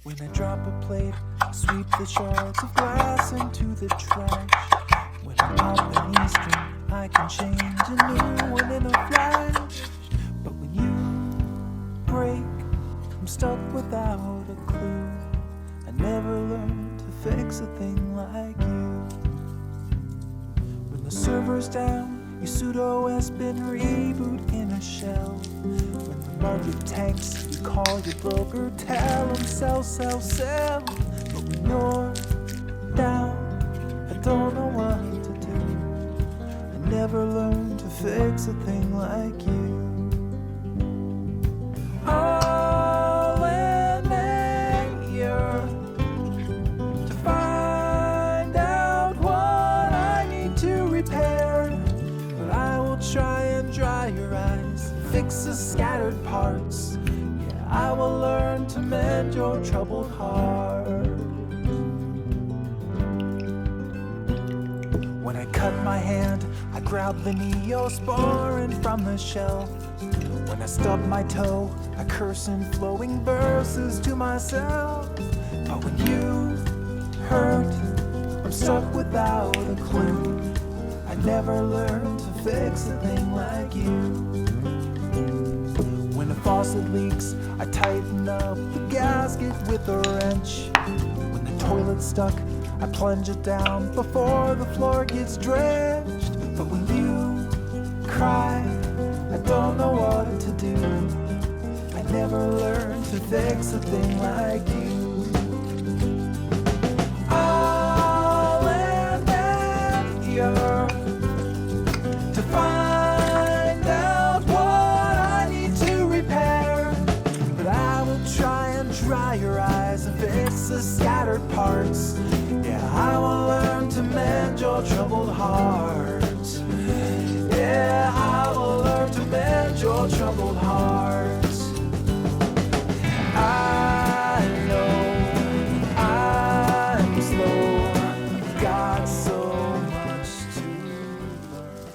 When I drop a plate, I sweep the shards of glass into the trash. When I pop an Eastern, I can change a new one in a flash. But when you break, I'm stuck without a clue. I never learned to fix a thing like you. When the server's down, your pseudo-S been reboot in a shell. When the market tanks, you call your broker, tell him sell, sell, sell. But when you're down, I don't know what to do. I never learned to fix a thing like you. I'll lend an ear to find out what I need to repair. But I will try and dry your eyes, fix the scattered parts. Yeah, I will learn to mend your troubled heart. When I cut my hand, I grab the Neosporin from the shelf. When I stub my toe, I curse in flowing verses to myself. But when you hurt, I'm stuck without a clue. I never learned to fix a thing like you. When a faucet leaks, I tighten up the gasket with a wrench. When the toilet's stuck, I plunge it down before the floor gets drenched. But when you cry, I don't know what to do. I never learned to fix a thing like you. I'll lend an ear to find out what I need to repair. But I will try and dry your eyes and fix the scattered parts. Yeah, I will learn to mend your troubled heart. Yeah, I will learn to mend your troubled heart. I know I'm slow, I've got so much to learn.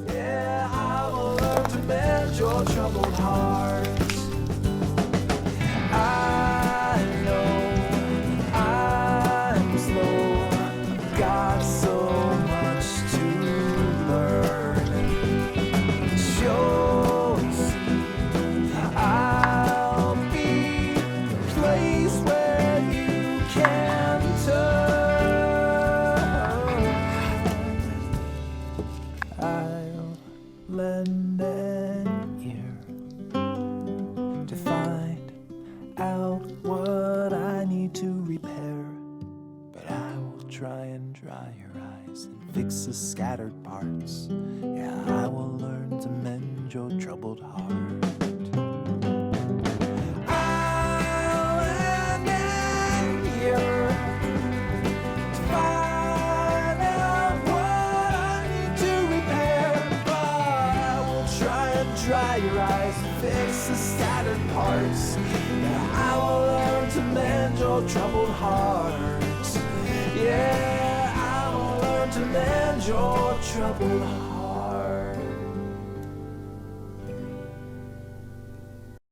Yeah, I will learn to mend your troubled heart. I know I'm slow, I've got so much to learn. You'll see, I'll be a place where you can turn. I'll lend an ear to find out what I need to repair. But I will try and dry your eyes and fix the scattered parts. Yeah, I will learn to mend your troubled heart. I'll lend an ear to find out what I need to repair. But I will try and dry your eyes and fix the scattered parts. Yeah, I will learn to mend your troubled heart. Yeah, I will learn to mend your troubled heart.